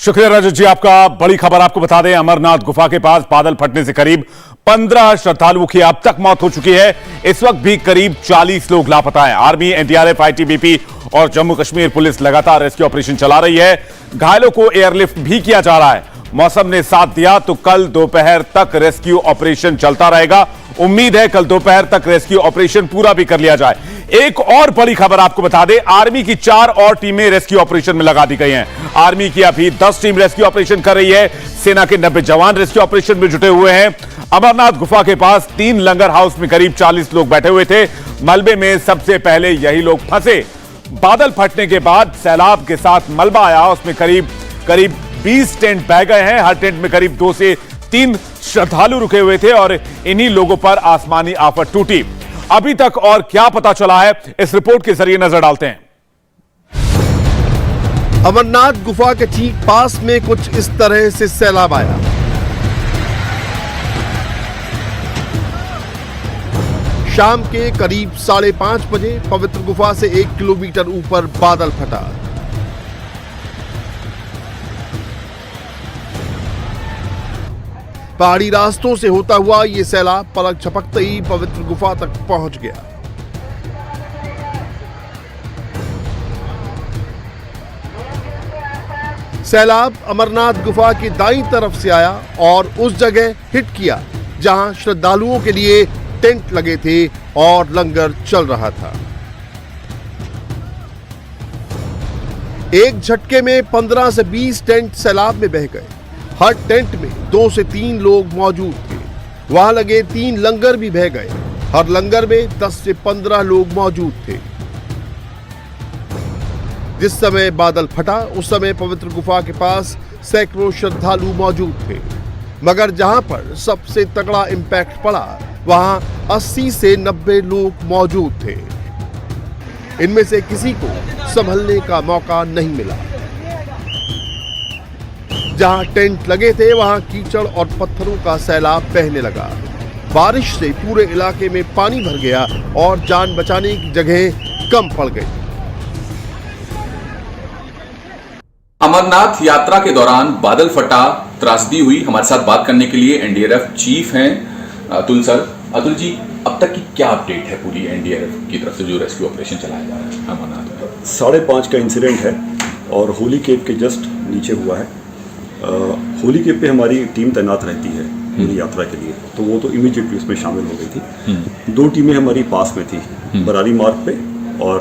शुक्रिया रजत जी, आपका। बड़ी खबर आपको बता दें, अमरनाथ गुफा के पास बादल फटने से करीब 15 श्रद्धालुओं की अब तक मौत हो चुकी है। इस वक्त भी करीब 40 लोग लापता हैं। आर्मी, एनडीआरएफ, आईटीबीपी और जम्मू कश्मीर पुलिस लगातार रेस्क्यू ऑपरेशन चला रही है। घायलों को एयरलिफ्ट भी किया जा रहा है। मौसम ने साथ दिया तो कल दोपहर तक रेस्क्यू ऑपरेशन चलता रहेगा। उम्मीद है कल दोपहर तक रेस्क्यू ऑपरेशन पूरा भी कर लिया जाए। एक और बड़ी खबर आपको बता दें, आर्मी की 4 और टीमें रेस्क्यू ऑपरेशन में लगा दी गई हैं। आर्मी की अभी 10 टीम रेस्क्यू ऑपरेशन कर रही है। सेना के 90 जवान रेस्क्यू ऑपरेशन में जुटे हुए हैं। अमरनाथ गुफा के पास 3 लंगर हाउस में करीब 40 लोग बैठे हुए थे। मलबे में सबसे पहले यही लोग फंसे। बादल फटने के बाद सैलाब के साथ मलबा आया, उसमें करीब 20 टेंट बह गए हैं। हर टेंट में करीब 2 से 3 श्रद्धालु रुके हुए थे और इन्हीं लोगों पर आसमानी आफत टूटी। अभी तक और क्या पता चला है, इस रिपोर्ट के जरिए नजर डालते हैं। अमरनाथ गुफा के ठीक पास में कुछ इस तरह से सैलाब आया। शाम के करीब 5:30 बजे पवित्र गुफा से 1 किलोमीटर ऊपर बादल फटा। पहाड़ी रास्तों से होता हुआ ये सैलाब पलक झपकते ही पवित्र गुफा तक पहुंच गया। सैलाब अमरनाथ गुफा की दाईं तरफ से आया और उस जगह हिट किया जहां श्रद्धालुओं के लिए टेंट लगे थे और लंगर चल रहा था। एक झटके में 15 से 20 टेंट सैलाब में बह गए। हर टेंट में 2 से 3 लोग मौजूद थे। वहां लगे 3 लंगर भी बह गए। हर लंगर में 10 से 15 लोग मौजूद थे। जिस समय बादल फटा उस समय पवित्र गुफा के पास सैकड़ों श्रद्धालु मौजूद थे, मगर जहां पर सबसे तगड़ा इंपैक्ट पड़ा वहां 80 से 90 लोग मौजूद थे। इनमें से किसी को संभलने का मौका नहीं मिला। जहां टेंट लगे थे वहां कीचड़ और पत्थरों का सैलाब बहने लगा। बारिश से पूरे इलाके में पानी भर गया और जान बचाने की जगह कम पड़ गई। अमरनाथ यात्रा के दौरान बादल फटा, त्रासदी हुई। हमारे साथ बात करने के लिए एनडीआरएफ चीफ हैं अतुल सर। अतुल जी, अब तक की क्या अपडेट है पूरी एनडीआरएफ की तरफ से जो रेस्क्यू ऑपरेशन चलाया जा रहा है अमरनाथ में? 5:30 का इंसिडेंट है और होली केव के जस्ट नीचे हुआ है। होली केव पे हमारी टीम तैनात रहती है पूरी यात्रा के लिए, तो वो तो इमीडिएटली उसमें शामिल हो गई थी। 2 टीमें हमारी पास में थी, बरारी मार्ग पे और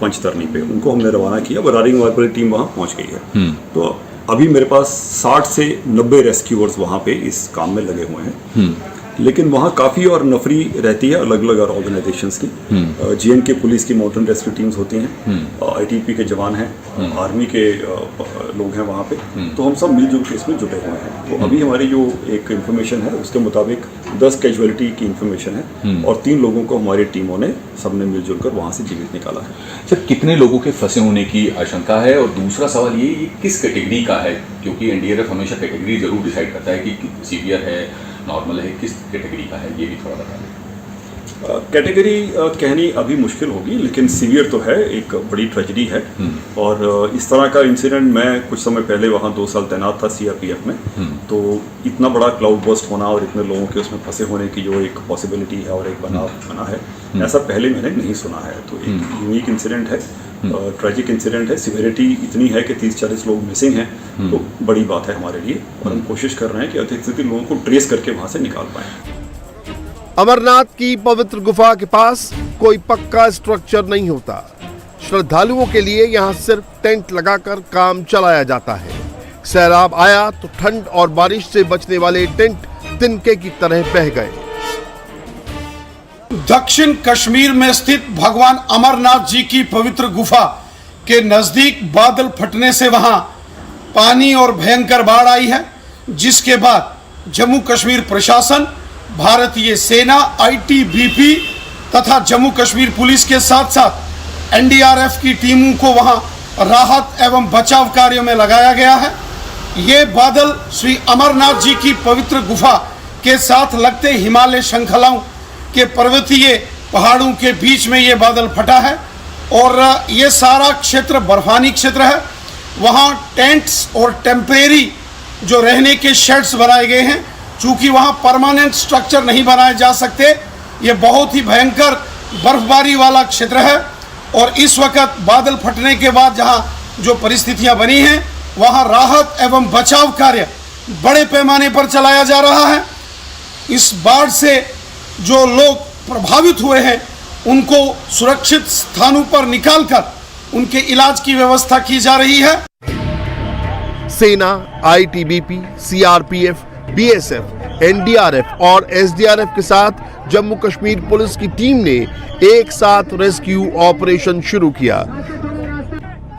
पंचतरनी पे। उनको हमने रवाना किया। बरारी मार्ग वाली टीम वहाँ पहुँच गई है। तो अभी मेरे पास 60 से 90 रेस्क्यूअर्स वहाँ पे इस काम में लगे हुए हैं। लेकिन वहाँ काफ़ी और नफरी रहती है अलग अलग ऑर्गेनाइजेशंस की। जीएनके पुलिस की माउंटेन रेस्क्यू टीम्स होती हैं, आईटीबीपी के जवान हैं, आर्मी के लोग हैं वहाँ पे। तो हम सब मिलजुल के इसमें जुटे हुए हैं। तो अभी हमारी जो एक इन्फॉर्मेशन है उसके मुताबिक 10 कैजुअलिटी की इन्फॉर्मेशन है और 3 लोगों को हमारी टीमों ने सबने मिलजुल कर वहाँ से जीवित निकाला है। सर, कितने लोगों के फंसे होने की आशंका है? और दूसरा सवाल ये किस कैटेगरी का है, क्योंकि एनडीआरएफ हमेशा कैटेगरी जरूर डिसाइड करता है कि सीवियर है, नॉर्मल है, किस कैटेगरी का है, ये भी थोड़ा बता दें। कैटेगरी कहनी अभी मुश्किल होगी, लेकिन सीवियर तो है, एक बड़ी ट्रेजेडी है। और इस तरह का इंसिडेंट, मैं कुछ समय पहले वहाँ 2 साल तैनात था सीआरपीएफ में, तो इतना बड़ा क्लाउड बर्स्ट होना और इतने लोगों के उसमें फंसे होने की जो एक पॉसिबिलिटी है और एक बना है, ऐसा पहले मैंने नहीं सुना है। तो एक यूनिक इंसिडेंट है, ट्रेजिक इंसिडेंट है। सिवियरिटी इतनी है कि 30-40 लोग मिसिंग हैं, तो बड़ी बात है हमारे लिए। और हम कोशिश कर रहे हैं कि अधिक से अधिक लोगों को ट्रेस करके वहाँ से निकाल पाएं। अमरनाथ की पवित्र गुफा के पास कोई पक्का स्ट्रक्चर नहीं होता। श्रद्धालुओं के लिए यहाँ सिर्फ टेंट लगाकर काम चलाया जाता है। सैलाब आया तो ठंड और बारिश से बचने वाले टेंट तिनके की तरह बह गए। दक्षिण कश्मीर में स्थित भगवान अमरनाथ जी की पवित्र गुफा के नजदीक बादल फटने से वहां पानी और भयंकर बाढ़ आई है, जिसके बाद जम्मू कश्मीर प्रशासन, भारतीय सेना, आईटीबीपी तथा जम्मू कश्मीर पुलिस के साथ साथ एनडीआरएफ की टीमों को वहां राहत एवं बचाव कार्यों में लगाया गया है। ये बादल श्री अमरनाथ जी की पवित्र गुफा के साथ लगते हिमालय श्रृंखलाओं के पर्वतीय पहाड़ों के बीच में ये बादल फटा है और ये सारा क्षेत्र बर्फानी क्षेत्र है। वहाँ टेंट्स और टेम्परेरी जो रहने के शेड्स बनाए गए हैं। चूँकि वहाँ परमानेंट स्ट्रक्चर नहीं बनाए जा सकते, ये बहुत ही भयंकर बर्फबारी वाला क्षेत्र है और इस वक्त बादल फटने के बाद जहाँ जो परिस्थितियाँ बनी हैं वहाँ राहत एवं बचाव कार्य बड़े पैमाने पर चलाया जा रहा है। इस बाढ़ से जो लोग प्रभावित हुए हैं उनको सुरक्षित स्थानों पर निकालकर उनके इलाज की व्यवस्था की जा रही है। सेना, आईटीबीपी, सीआरपीएफ, बीएसएफ, एनडीआरएफ और एसडीआरएफ के साथ जम्मू कश्मीर पुलिस की टीम ने एक साथ रेस्क्यू ऑपरेशन शुरू किया।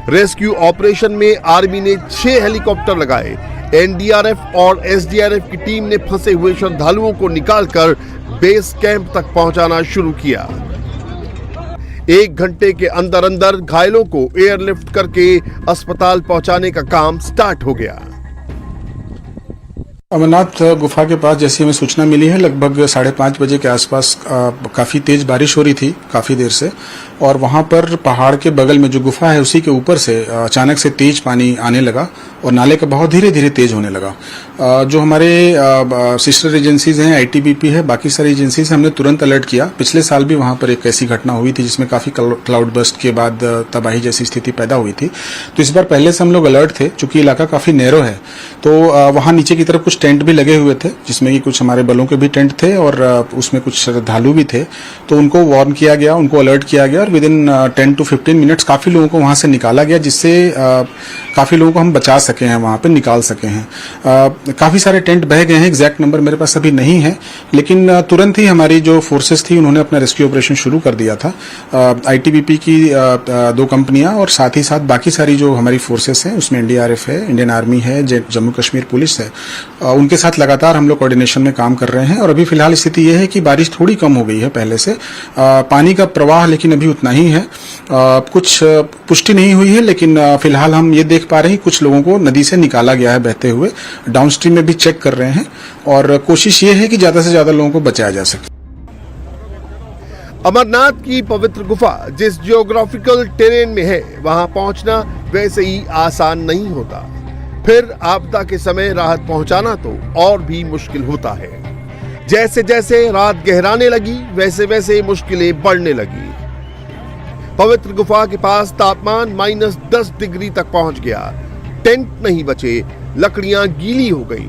रेस्क्यू ऑपरेशन में आर्मी ने 6 हेलीकॉप्टर लगाए। एनडीआरएफ और एसडीआरएफ की टीम ने फंसे हुए श्रद्धालुओं को निकालकर बेस कैंप तक पहुंचाना शुरू किया। 1 घंटे के अंदर अंदर घायलों को एयरलिफ्ट करके अस्पताल पहुंचाने का काम स्टार्ट हो गया। अमरनाथ गुफा के पास जैसी हमें सूचना मिली है, लगभग 5:30 बजे के आसपास काफ़ी तेज़ बारिश हो रही थी काफ़ी देर से, और वहाँ पर पहाड़ के बगल में जो गुफा है उसी के ऊपर से अचानक से तेज पानी आने लगा और नाले का बहुत धीरे धीरे तेज होने लगा। जो हमारे सिस्टर एजेंसीज हैं, आईटीबीपी है, बाकी सारी एजेंसीज, हमने तुरंत अलर्ट किया। पिछले साल भी वहाँ पर एक ऐसी घटना हुई थी जिसमें काफ़ी क्लाउड बस्ट के बाद तबाही जैसी स्थिति पैदा हुई थी। तो इस बार पहले से हम लोग अलर्ट थे, चूंकि इलाका काफ़ी नैरो है तो वहाँ नीचे की तरफ कुछ टेंट भी लगे हुए थे जिसमें कि कुछ हमारे बलों के भी टेंट थे और उसमें कुछ श्रद्धालु भी थे। तो उनको वार्न किया गया, उनको अलर्ट किया गया और विद इन 10 to 15 मिनट्स काफ़ी लोगों को वहाँ से निकाला गया, जिससे काफ़ी लोगों को हम बचा सके हैं, वहाँ पे निकाल सके हैं। काफ़ी सारे टेंट बह गए हैं, एग्जैक्ट नंबर मेरे पास अभी नहीं है, लेकिन तुरंत ही हमारी जो फोर्सेस थी उन्होंने अपना रेस्क्यू ऑपरेशन शुरू कर दिया था। आईटीबीपी की 2 कंपनियां और साथ ही साथ बाकी सारी जो हमारी फोर्सेस हैं उसमें एनडीआरएफ है, इंडियन आर्मी है, जम्मू कश्मीर पुलिस है, उनके साथ लगातार हम लोग कोऑर्डिनेशन में काम कर रहे हैं। और अभी फिलहाल स्थिति यह है कि बारिश थोड़ी कम हो गई है पहले से, पानी का प्रवाह लेकिन अभी उतना ही है। कुछ पुष्टि नहीं हुई है, लेकिन फिलहाल हम ये देख पा रहे हैं कुछ लोगों को नदी से निकाला गया है बहते हुए। डाउनस्ट्रीम में भी चेक कर रहे हैं और कोशिश ये है कि ज्यादा से ज्यादा लोगों को बचाया जा सके। अमरनाथ की पवित्र गुफा जिस जियोग्राफिकल टेरेन में है वहां पहुंचना वैसे ही आसान नहीं होता, फिर आपदा के समय राहत पहुंचाना तो और भी मुश्किल होता है। जैसे जैसे रात गहराने लगी वैसे वैसे मुश्किलें बढ़ने लगी। पवित्र गुफा के पास तापमान -10 डिग्री तक पहुंच गया। टेंट नहीं बचे, लकड़ियां गीली हो गई।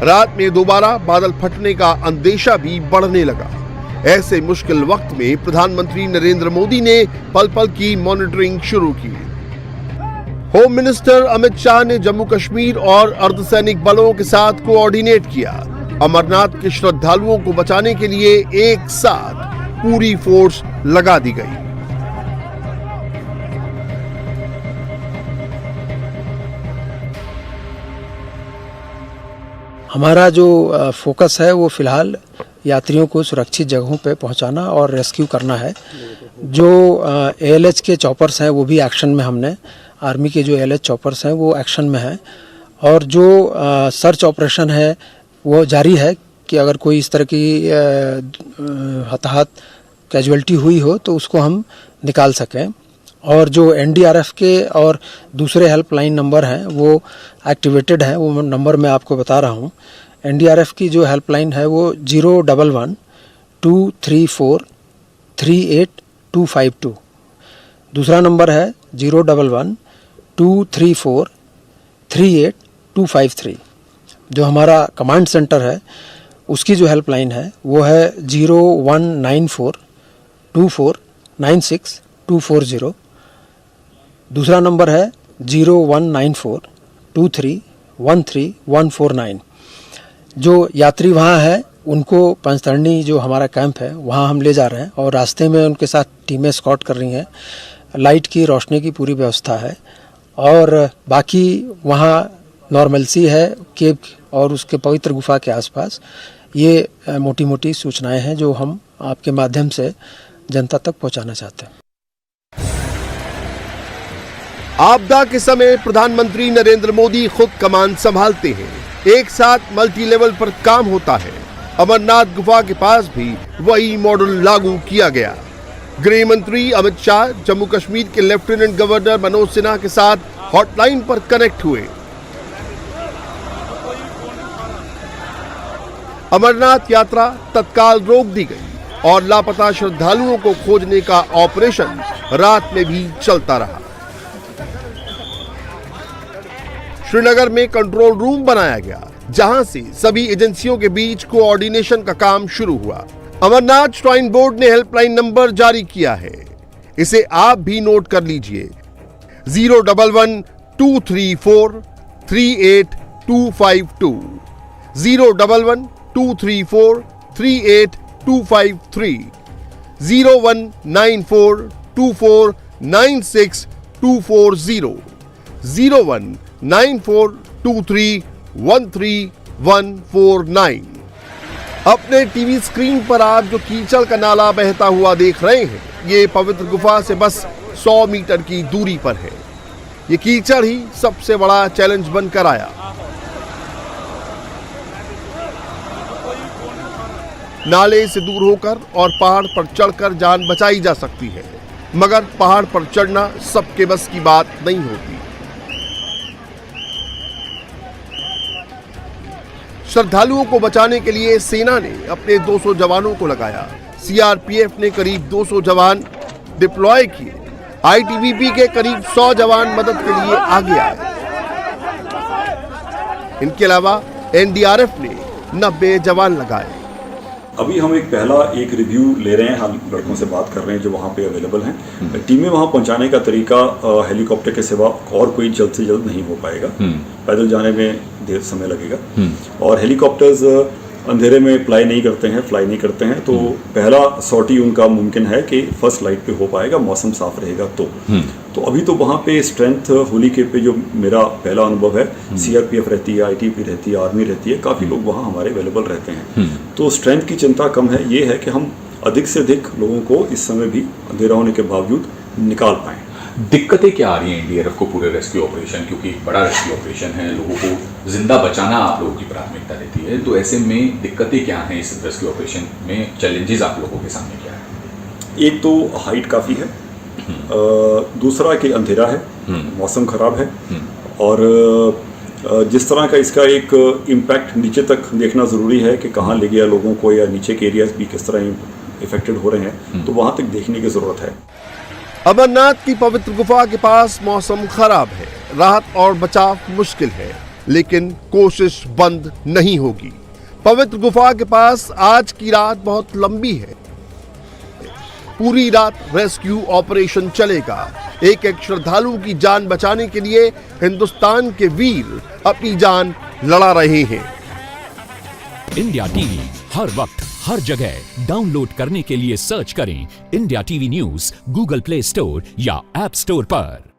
रात में दोबारा बादल फटने का अंदेशा भी बढ़ने लगा। ऐसे मुश्किल वक्त में प्रधानमंत्री नरेंद्र मोदी ने पल पल की मॉनिटरिंग शुरू की। होम मिनिस्टर अमित शाह ने जम्मू कश्मीर और अर्धसैनिक बलों के साथ कोऑर्डिनेट किया। अमरनाथ के श्रद्धालुओं को बचाने के लिए एक साथ पूरी फोर्स लगा दी गई। हमारा जो फोकस है वो फिलहाल यात्रियों को सुरक्षित जगहों पे पहुंचाना और रेस्क्यू करना है। जो एएलएच के चॉपर्स हैं वो भी एक्शन में, हमने आर्मी के जो एएलएच चॉपर्स हैं वो एक्शन में हैं, और जो सर्च ऑपरेशन है वो जारी है कि अगर कोई इस तरह की हताहत कैजुअल्टी हुई हो तो उसको हम निकाल सकें। और जो एनडीआरएफ के और दूसरे हेल्पलाइन नंबर हैं वो एक्टिवेटेड हैं, वो नंबर मैं आपको बता रहा हूँ। एनडीआरएफ की जो हेल्पलाइन है वो 011-234-38252। दूसरा नंबर है 011-234-38253। जो हमारा कमांड सेंटर है उसकी जो हेल्पलाइन है वो है 0194-2496-240। दूसरा नंबर है 0194-2313-149। जो यात्री वहाँ है उनको पंचतरणी जो हमारा कैंप है वहाँ हम ले जा रहे हैं, और रास्ते में उनके साथ टीमें स्कॉट कर रही हैं। लाइट की, रोशनी की पूरी व्यवस्था है, और बाकी वहाँ नॉर्मलसी है केव और उसके पवित्र गुफा के आसपास। ये मोटी मोटी सूचनाएं हैं जो हम आपके माध्यम से जनता तक पहुँचाना चाहते हैं। आपदा के समय प्रधानमंत्री नरेंद्र मोदी खुद कमान संभालते हैं। एक साथ मल्टी लेवल पर काम होता है। अमरनाथ गुफा के पास भी वही मॉडल लागू किया गया। गृह मंत्री अमित शाह, जम्मू कश्मीर के लेफ्टिनेंट गवर्नर मनोज सिन्हा के साथ हॉटलाइन पर कनेक्ट हुए। अमरनाथ यात्रा तत्काल रोक दी गई और लापता श्रद्धालुओं को खोजने का ऑपरेशन रात में भी चलता रहा। श्रीनगर में कंट्रोल रूम बनाया गया, जहां से सभी एजेंसियों के बीच कोऑर्डिनेशन का काम शुरू हुआ। अमरनाथ श्राइन बोर्ड ने हेल्पलाइन नंबर जारी किया है, इसे आप भी नोट कर लीजिए। 011-234-38252, 011-234-38253, 0194249624, 0194231349। अपने टीवी स्क्रीन पर आप जो कीचड़ का नाला बहता हुआ देख रहे हैं, ये पवित्र गुफा से बस 100 मीटर की दूरी पर है। ये कीचड़ ही सबसे बड़ा चैलेंज बनकर आया। नाले से दूर होकर और पहाड़ पर चढ़कर जान बचाई जा सकती है, मगर पहाड़ पर चढ़ना सबके बस की बात नहीं होती। श्रद्धालुओं को बचाने के लिए सेना ने अपने 200 जवानों को लगाया। सीआरपीएफ ने करीब 200 जवान डिप्लॉय किए। आईटीबीपी के करीब 100 जवान मदद के लिए आगे आए। इनके अलावा एनडीआरएफ ने 90 जवान लगाए। अभी हम एक रिव्यू ले रहे हैं, हम लड़कों से बात कर रहे हैं जो वहाँ पे अवेलेबल हैं। टीमें वहाँ पहुँचाने का तरीका हेलीकॉप्टर के सिवा और कोई जल्द से जल्द नहीं हो पाएगा। पैदल जाने में देर समय लगेगा और हेलीकॉप्टर्स अंधेरे में फ्लाई नहीं करते हैं, तो पहला सॉर्टी उनका मुमकिन है कि फर्स्ट लाइट पे हो पाएगा, मौसम साफ रहेगा तो अभी तो वहाँ पे स्ट्रेंथ होली के पे जो मेरा पहला अनुभव है, सीआरपीएफ रहती है, आईटीबीपी रहती है, आर्मी रहती है, काफ़ी लोग वहाँ हमारे अवेलेबल रहते हैं। तो स्ट्रेंथ की चिंता कम है। ये है कि हम अधिक से अधिक लोगों को इस समय भी अंधेरा होने के बावजूद निकाल पाएँ। दिक्कतें क्या आ रही हैं एनडीआरएफ को पूरे रेस्क्यू ऑपरेशन, क्योंकि बड़ा रेस्क्यू ऑपरेशन है, लोगों को जिंदा बचाना आप लोगों की प्राथमिकता रहती है, तो ऐसे में दिक्कतें क्या हैं इस रेस्क्यू ऑपरेशन में? चैलेंजेस आप लोगों के सामने क्या है? एक तो हाइट काफ़ी है, दूसरा कि अंधेरा है, मौसम खराब है, और जिस तरह का इसका एक इम्पैक्ट नीचे तक देखना ज़रूरी है कि कहाँ ले गया लोगों को, या नीचे के एरियाज भी किस तरह इफेक्टेड हो रहे हैं, तो वहाँ तक देखने की ज़रूरत है। अमरनाथ की पवित्र गुफा के पास मौसम खराब है, राहत और बचाव मुश्किल है, लेकिन कोशिश बंद नहीं होगी। पवित्र गुफा के पास आज की रात बहुत लंबी है। पूरी रात रेस्क्यू ऑपरेशन चलेगा। एक एक श्रद्धालु की जान बचाने के लिए हिंदुस्तान के वीर अपनी जान लड़ा रहे हैं। इंडिया टीवी हर वक्त हर जगह डाउनलोड करने के लिए सर्च करें India TV news Google play store या ऐप स्टोर पर।